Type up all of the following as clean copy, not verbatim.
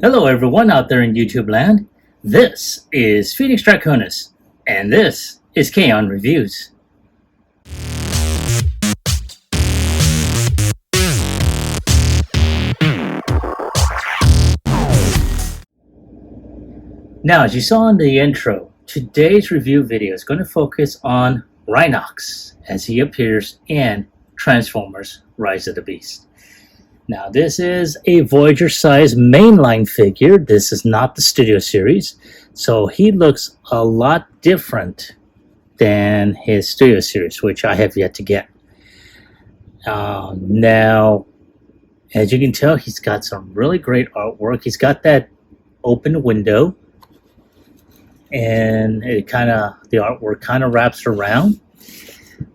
Hello everyone out there in YouTube land. This is Phoenix Draconis, and this is Kaon Reviews. Now, as you saw in the intro, today's review video is going to focus on Rhinox as he appears in Transformers Rise of the Beast. Now, this is a Voyager-sized mainline figure. This is not the studio series, so he looks a lot different than his studio series, which I have yet to get. Now, as you can tell, he's got some really great artwork. He's got that open window, and the artwork kind of wraps around.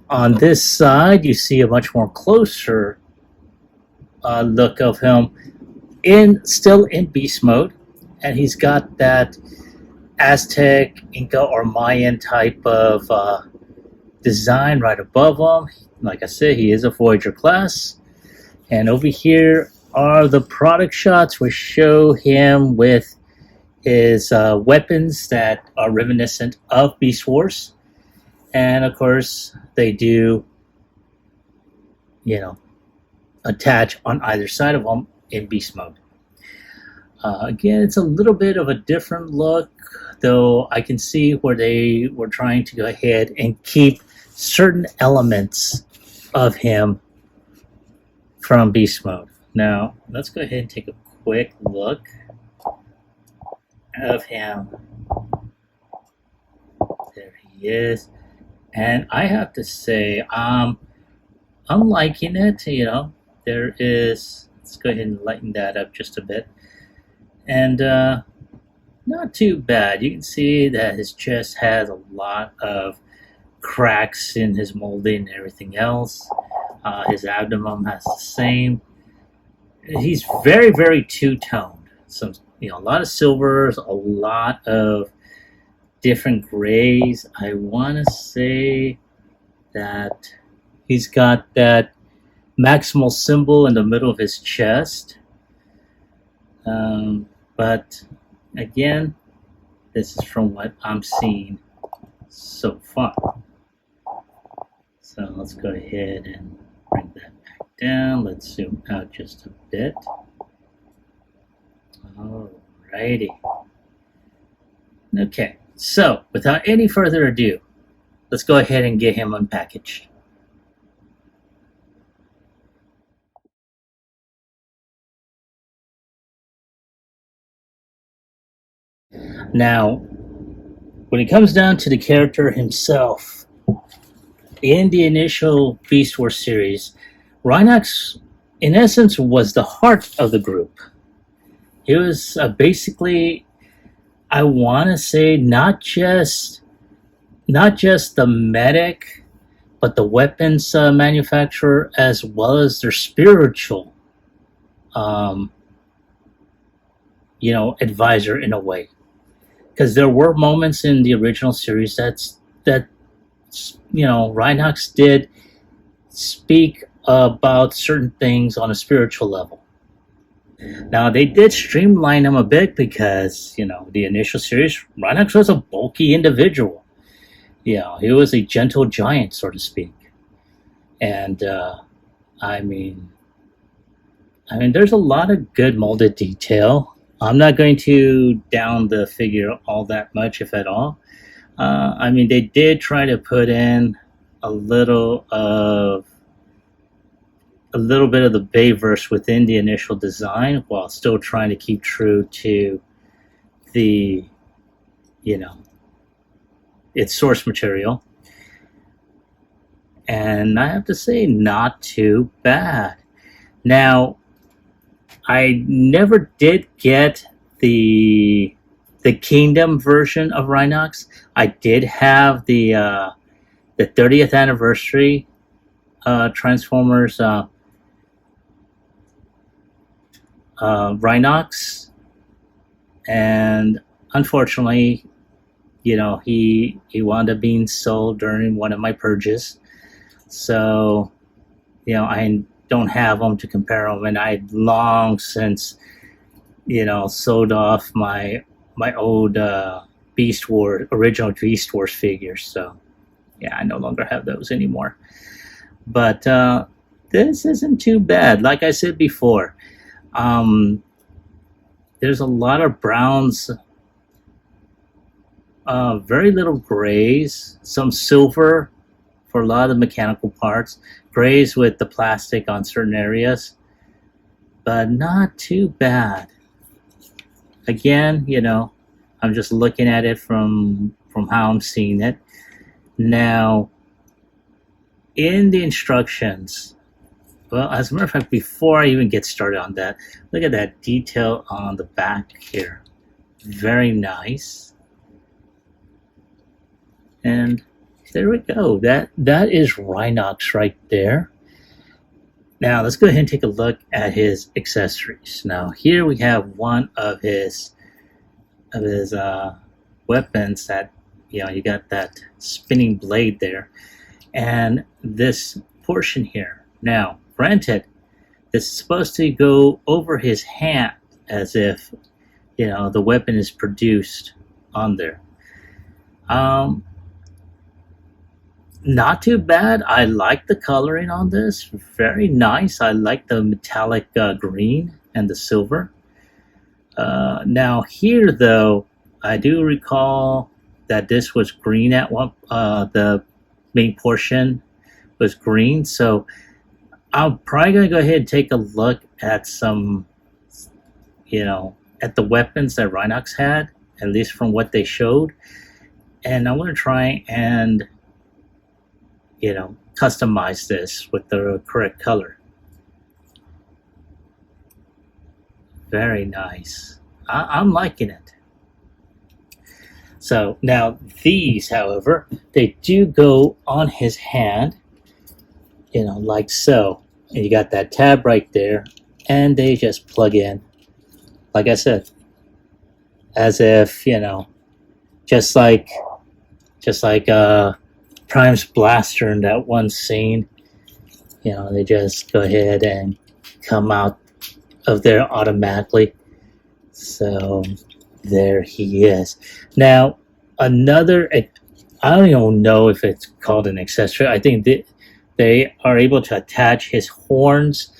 On this side, you see a much more closer look of him still in beast mode, and he's got that Aztec, Inca, or Mayan type of design right above him. Like I said, he is a Voyager class, and over here are the product shots which show him with his weapons that are reminiscent of Beast Wars, and of course they do, attach on either side of them in beast mode. Again, it's a little bit of a different look, though I can see where they were trying to go ahead and keep certain elements of him from beast mode. Now, let's go ahead and take a quick look of him. There he is. And I have to say, I'm liking it, There is, let's go ahead and lighten that up just a bit. And not too bad. You can see that his chest has a lot of cracks in his molding and everything else. His abdomen has the same. He's very, very two-toned. Some, a lot of silvers, a lot of different grays. I want to say that he's got that maximal symbol in the middle of his chest, but again, this is from what I'm seeing so far. So let's go ahead and bring that back down. Let's zoom out just a bit. Alrighty. Okay, so without any further ado, let's go ahead and get him unpackaged. Now, when it comes down to the character himself, in the initial Beast Wars series, Rhinox, in essence, was the heart of the group. He was basically, I want to say, not just the medic, but the weapons manufacturer, as well as their spiritual, advisor in a way. Because there were moments in the original series that Rhinox did speak about certain things on a spiritual level. Now, they did streamline him a bit because, the initial series, Rhinox was a bulky individual. He was a gentle giant, so to speak. And, there's a lot of good molded detail. I'm not going to down the figure all that much, if at all. They did try to put in a little bit of the Bayverse within the initial design, while still trying to keep true to the, its source material. And I have to say, not too bad. Now, I never did get the Kingdom version of Rhinox. I did have the 30th anniversary Transformers Rhinox, and unfortunately, he wound up being sold during one of my purges. So, I don't have them to compare them, and I long since sold off my old Beast Wars, original Beast Wars figures. So yeah, I no longer have those anymore. But this isn't too bad. Like I said before, there's a lot of browns, very little grays, some silver for a lot of the mechanical parts, grays with the plastic on certain areas, but not too bad. Again, I'm just looking at it from how I'm seeing it. Now, in the instructions, well, as a matter of fact, before I even get started on that, look at that detail on the back here. Very nice. And there we go. That is Rhinox right there. Now, let's go ahead and take a look at his accessories. Now, here we have one of his weapons that, you got that spinning blade there. And this portion here. Now, granted, this is supposed to go over his hand as if, the weapon is produced on there. Not too bad. I like the coloring on this. Very nice. I like the metallic green and the silver. Now here, though, I do recall that this was green at one. The main portion was green, so I'm probably gonna go ahead and take a look at some, at the weapons that Rhinox had, at least from what they showed, and I'm gonna try and customize this with the correct color. Very nice. I'm liking it. So now these, however, they do go on his hand, like so. And you got that tab right there, and they just plug in, like I said, as if, just like Prime's blaster in that one scene. They just go ahead and come out of there automatically. So there he is. Now, another, I don't even know if it's called an accessory. I think they are able to attach his horns,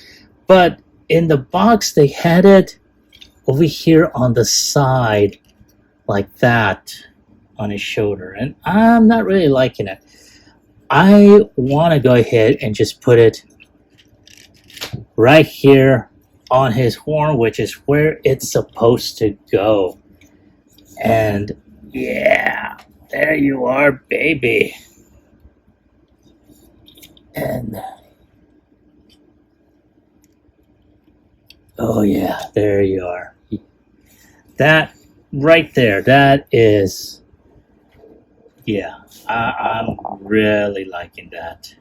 but in the box they had it over here on the side like that on his shoulder, and I'm not really liking it. I want to go ahead and just put it right here on his horn, which is where it's supposed to go. And yeah, there you are, baby. And oh yeah, there you are. That right there, that is, yeah, I'm really liking that.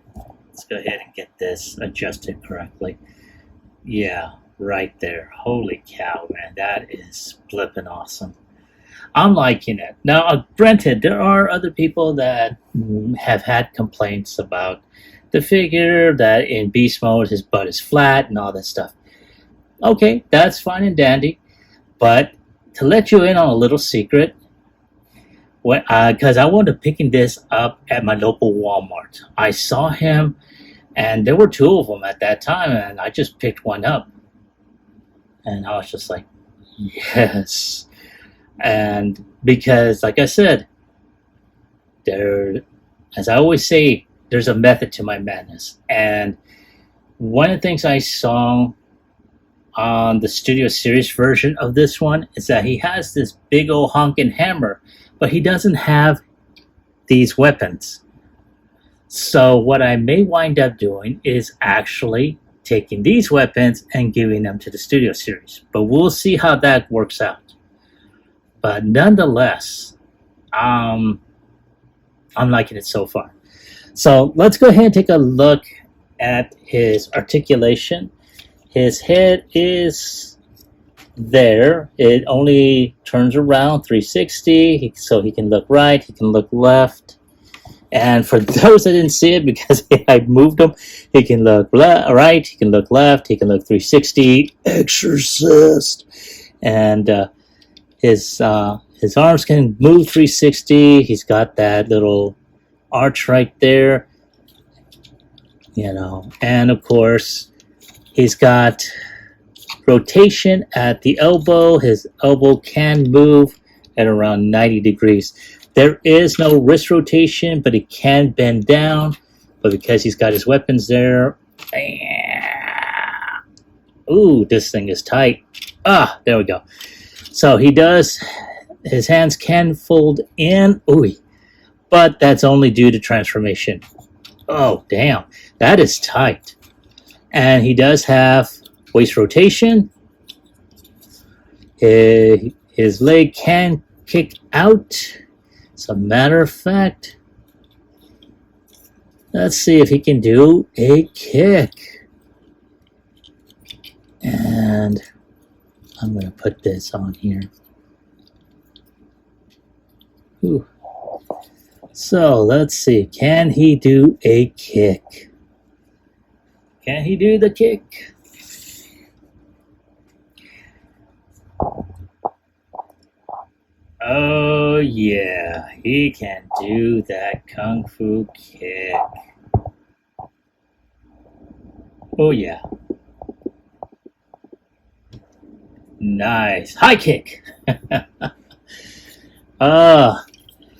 Let's go ahead and get this adjusted correctly. Yeah, right there. Holy cow, man, that is flipping awesome. I'm liking it. Now, granted, there are other people that have had complaints about the figure, that in beast mode his butt is flat and all that stuff. Okay, that's fine and dandy, but to let you in on a little secret, because I wanted to picking this up at my local Walmart. I saw him, and there were two of them at that time, and I just picked one up. And I was just like, yes. And because, like I said, as I always say, there's a method to my madness. And one of the things I saw on the Studio Series version of this one is that he has this big old honking hammer, but he doesn't have these weapons. So what I may wind up doing is actually taking these weapons and giving them to the Studio Series. But we'll see how that works out. But nonetheless, I'm liking it so far. So let's go ahead and take a look at his articulation. His head is there. It only turns around 360, so he can look right, he can look left. And for those that didn't see it, because I moved him, he can look right, he can look left, he can look 360. Exorcist. and his arms can move 360. He's got that little arch right there, and of course he's got rotation at the elbow. His elbow can move at around 90 degrees. There is no wrist rotation, but it can bend down. But because he's got his weapons there, ooh, this thing is tight. There we go. So his hands can fold in, but that's only due to transformation. Oh, damn, that is tight. And he does have waist rotation. His leg can kick out. As a matter of fact, let's see if he can do a kick. And I'm going to put this on here. Ooh. So let's see. Can he do a kick? Can he do the kick? Oh yeah, he can do that kung fu kick. Oh yeah. Nice. High kick.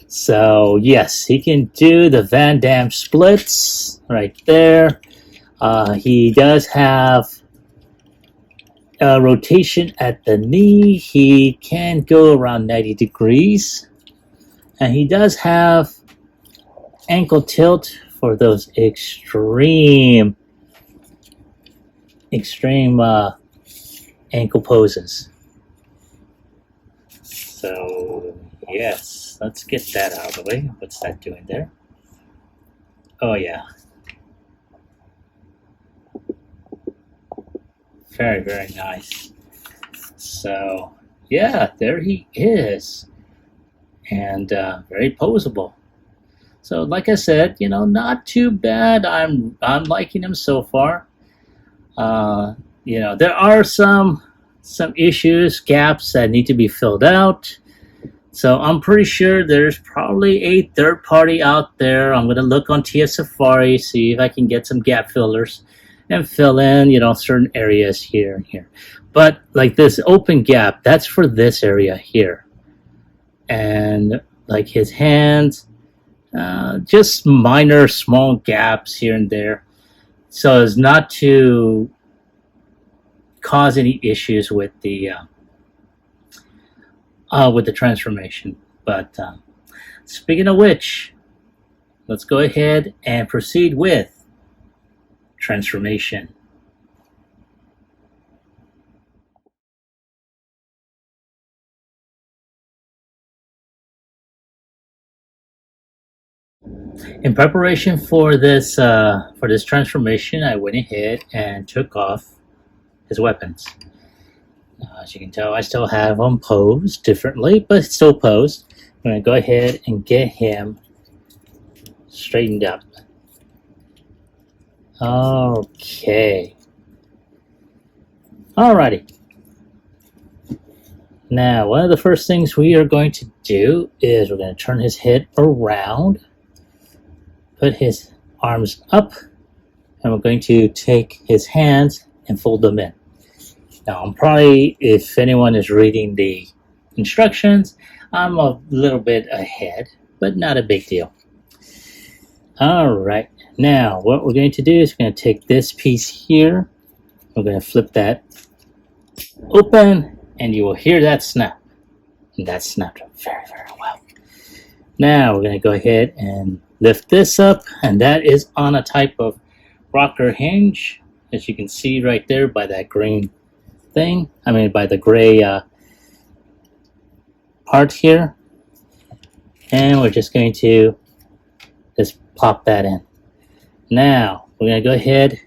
So yes, he can do the Van Damme splits right there. He does have rotation at the knee. He can go around 90 degrees. And he does have ankle tilt for those extreme ankle poses. So yes, let's get that out of the way. What's that doing there? Oh yeah. Very, very nice. So yeah, there he is. And very poseable. So like I said, not too bad. I'm liking him so far. There are some issues, gaps that need to be filled out. So I'm pretty sure there's probably a third party out there. I'm going to look on TF Safari, see if I can get some gap fillers and fill in, certain areas here and here. But like this open gap, that's for this area here. And like his hands, just minor small gaps here and there. So as not to cause any issues with the transformation. But speaking of which, let's go ahead and proceed with transformation. In preparation for this transformation, I went ahead and took off his weapons. As you can tell, I still have them posed differently, but still posed. I'm going to go ahead and get him straightened up. Okay. Alrighty. Now, one of the first things we are going to do is we're going to turn his head around, put his arms up, and we're going to take his hands and fold them in. Now, I'm probably, if anyone is reading the instructions, I'm a little bit ahead, but not a big deal. Alright, now what we're going to do is we're going to take this piece here, we're going to flip that open, and you will hear that snap. And that snapped very, very well. Now we're going to go ahead and lift this up, and that is on a type of rocker hinge, as you can see right there by that green thing. By the gray part here. And we're just going to just pop that in. Now we're going to go ahead.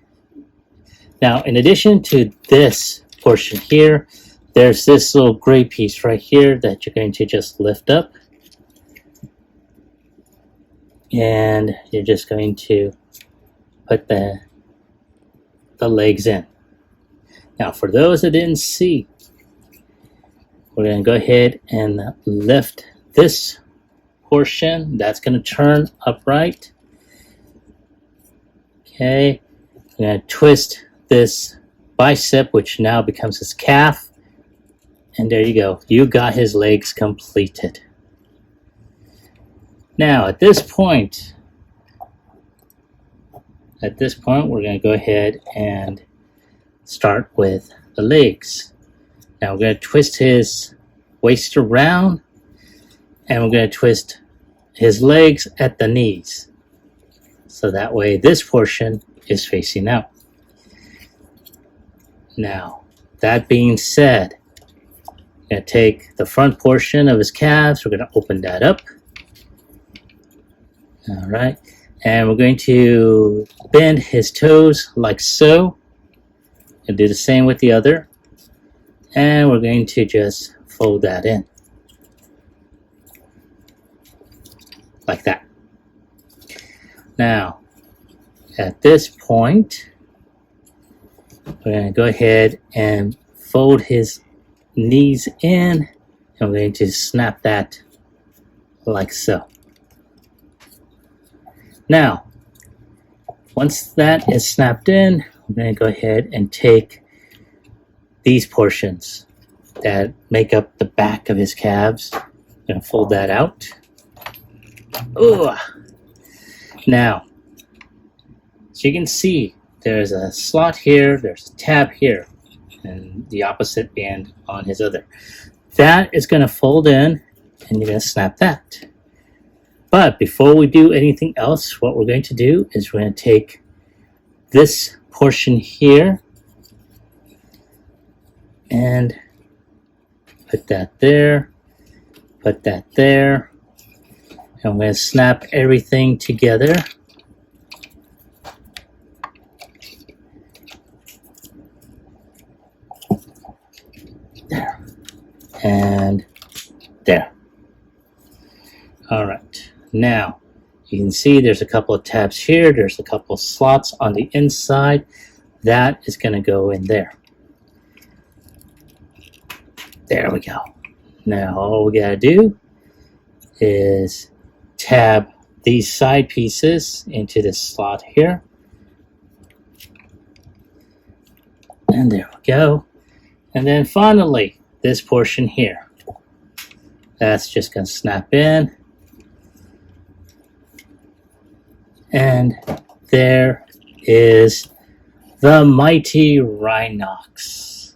Now, in addition to this portion here, there's this little gray piece right here that you're going to just lift up. And you're just going to put the legs in. Now, for those that didn't see, we're going to go ahead and lift this portion. That's going to turn upright. Okay, we're going to twist this bicep, which now becomes his calf. And there you go. You got his legs completed. Now, at this point, we're going to go ahead and start with the legs. Now, we're going to twist his waist around, and we're going to twist his legs at the knees. So that way, this portion is facing out. Now, that being said, we're going to take the front portion of his calves. We're going to open that up. All right. And we're going to bend his toes like so. And do the same with the other. And we're going to just fold that in. Like that. Now, at this point, we're going to go ahead and fold his knees in. And we're going to snap that like so. Now, once that is snapped in, I'm going to go ahead and take these portions that make up the back of his calves. I'm going to fold that out. Ooh. Now, so you can see there's a slot here, there's a tab here, and the opposite end on his other. That is going to fold in, and you're going to snap that. But before we do anything else, what we're going to do is we're going to take this portion here and put that there, put that there, and I'm going to snap everything together. There. And there. All right. Now, you can see there's a couple of tabs here. There's a couple of slots on the inside. That is going to go in there. There we go. Now, all we got to do is tab these side pieces into this slot here. And there we go. And then finally, this portion here. That's just going to snap in. And there is the mighty Rhinox.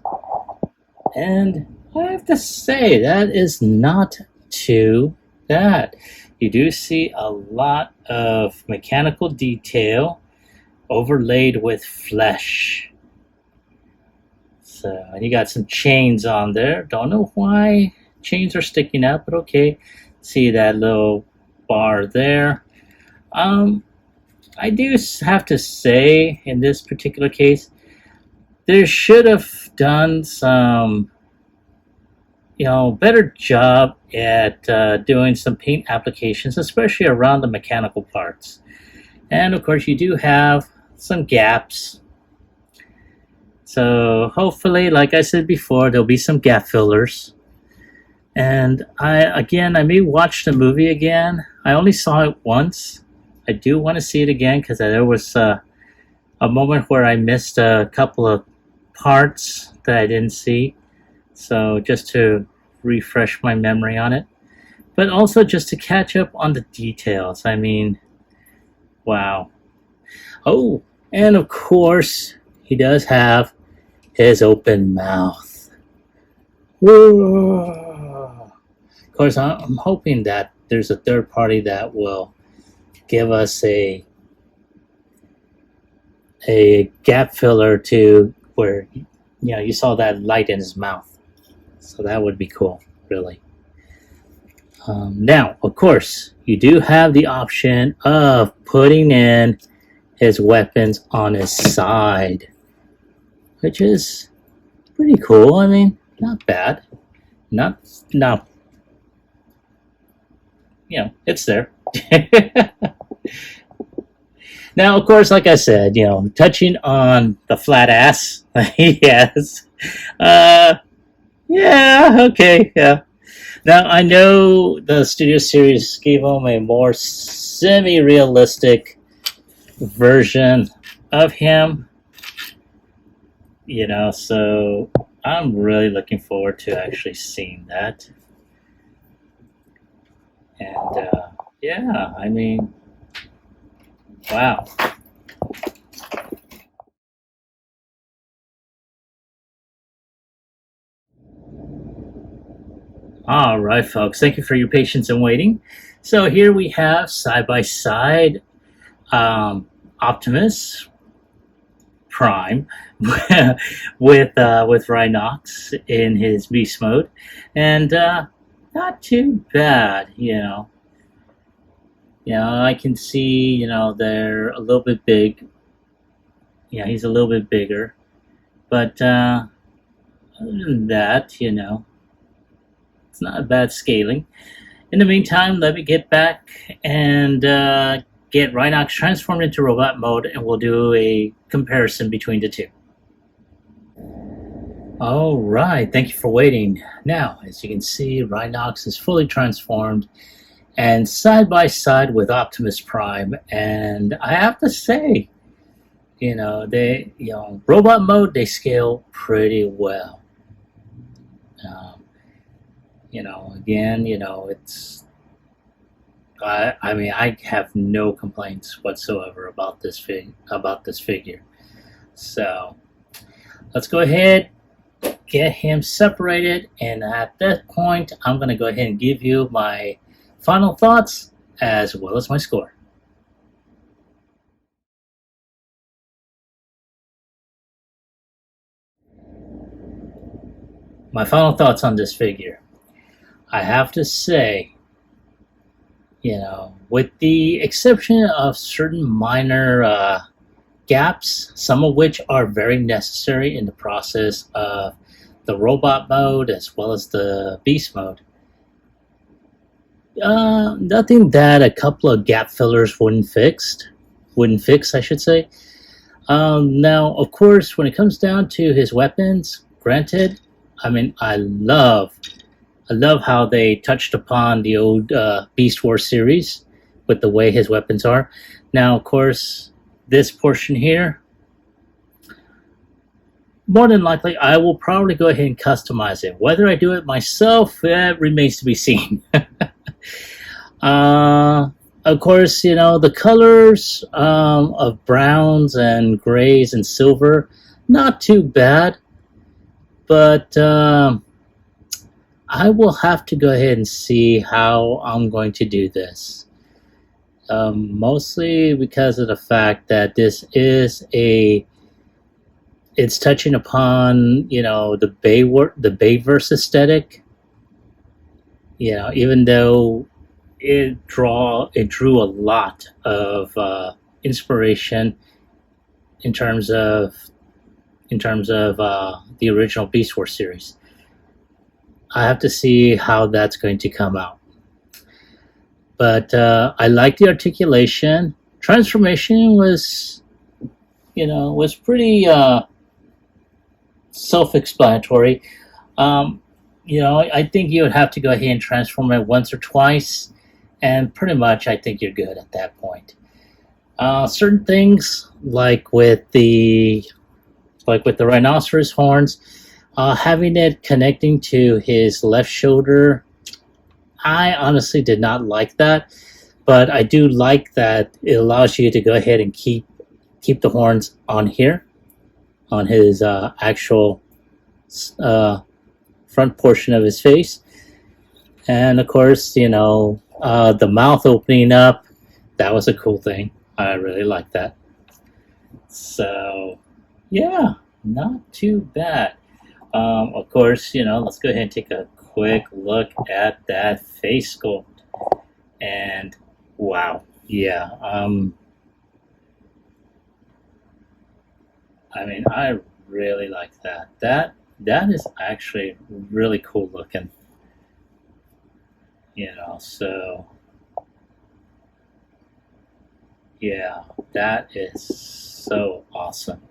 And I have to say, that is not too bad. You do see a lot of mechanical detail overlaid with flesh. So, and you got some chains on there. Don't know why chains are sticking out, but okay. See that little bar there. I do have to say, in this particular case, they should have done some, better job at doing some paint applications, especially around the mechanical parts. And of course, you do have some gaps. So hopefully, like I said before, there'll be some gap fillers. And I may watch the movie again. I only saw it once. I do want to see it again because there was a moment where I missed a couple of parts that I didn't see. So just to refresh my memory on it. But also just to catch up on the details. I mean, wow. Oh, and of course, he does have his open mouth. Whoa. Of course, I'm hoping that there's a third party that will give us a gap filler to where you saw that light in his mouth. So that would be cool, really. Now, of course, you do have the option of putting in his weapons on his side, which is pretty cool. I mean, not bad. Not, it's there. Now, of course, like I said, touching on the flat ass, yes. Yeah, okay, yeah. Now I know the Studio Series gave him a more semi-realistic version of him, so I'm really looking forward to actually seeing that. And yeah, I mean, wow. All right, folks, thank you for your patience and waiting. So here we have side by side Optimus Prime with Rhinox in his beast mode, and not too bad, I can see, they're a little bit big. Yeah, he's a little bit bigger, but other than that, it's not a bad scaling. In the meantime, let me get back and get Rhinox transformed into robot mode, and we'll do a comparison between the two. All right, thank you for waiting. Now, as you can see, Rhinox is fully transformed and side by side with Optimus Prime, and I have to say, robot mode, they scale pretty well. Um, again, it's I mean, I have no complaints whatsoever about this figure. So let's go ahead, get him separated, and at that point, I'm going to go ahead and give you my final thoughts as well as my score. My final thoughts on this figure. I have to say, with the exception of certain minor gaps, some of which are very necessary in the process of the robot mode as well as the beast mode. Nothing that a couple of gap fillers wouldn't fix, I should say. Now, of course, when it comes down to his weapons, granted, I mean, I love how they touched upon the old Beast Wars series with the way his weapons are. Now, of course, this portion here, more than likely, I will probably go ahead and customize it. Whether I do it myself, remains to be seen. Of course, the colors of browns and grays and silver, not too bad, but I will have to go ahead and see how I'm going to do this. Mostly because of the fact that it's touching upon the Bayverse aesthetic. Even though it drew a lot of inspiration in terms of the original Beast Wars series. I have to see how that's going to come out. But I like the articulation. Transformation was pretty self-explanatory. I think you would have to go ahead and transform it once or twice, and pretty much I think you're good at that point. Certain things like with the rhinoceros horns, having it connecting to his left shoulder, I honestly did not like that, but I do like that it allows you to go ahead and keep the horns on here, on his actual front portion of his face. And of course, the mouth opening up, that was a cool thing. I really like that. So, yeah, not too bad. Of course, let's go ahead and take a quick look at that face sculpt. And wow, yeah. I mean, I really like that. That is actually really cool looking. So yeah, that is so awesome.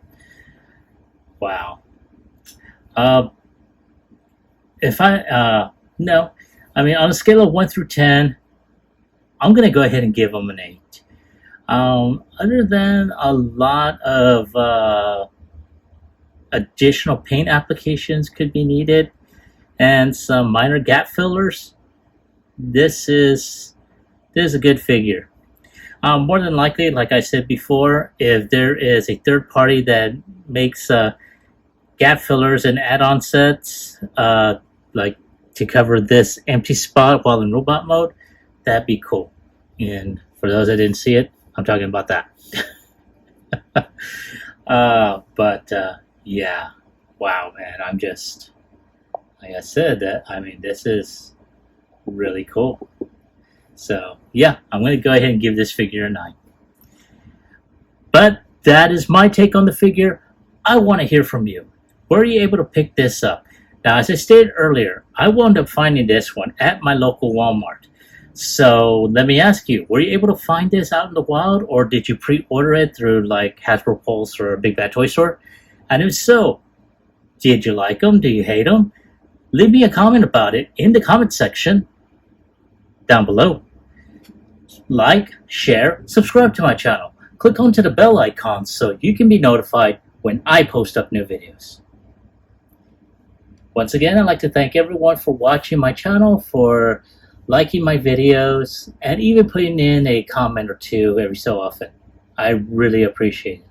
Wow. Uh, if I no, I mean on a scale of 1 through 10, I'm gonna go ahead and give them an 8. Other than a lot of additional paint applications could be needed and some minor gap fillers, this is a good figure. More than likely, like I said before, if there is a third party that makes gap fillers and add-on sets, like to cover this empty spot while in robot mode, that'd be cool. And for those that didn't see it, I'm talking about that. But yeah, wow, man, I'm just, like I said, that I mean, this is really cool. So yeah, I'm going to go ahead and give this figure a 9. But that is my take on the figure. I want to hear from you. Were you able to pick this up? Now, as I stated earlier, I wound up finding this one at my local Walmart. So let me ask you, were you able to find this out in the wild, or did you pre-order it through like Hasbro Pulse or Big Bad Toy Store? And if so, did you like them? Do you hate them? Leave me a comment about it in the comment section down below. Like, share, subscribe to my channel. Click onto the bell icon so you can be notified when I post up new videos. Once again, I'd like to thank everyone for watching my channel, for liking my videos, and even putting in a comment or two every so often. I really appreciate it.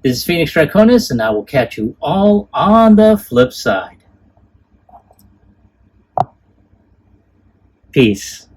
This is Phoenix Draconis, and I will catch you all on the flip side. Peace.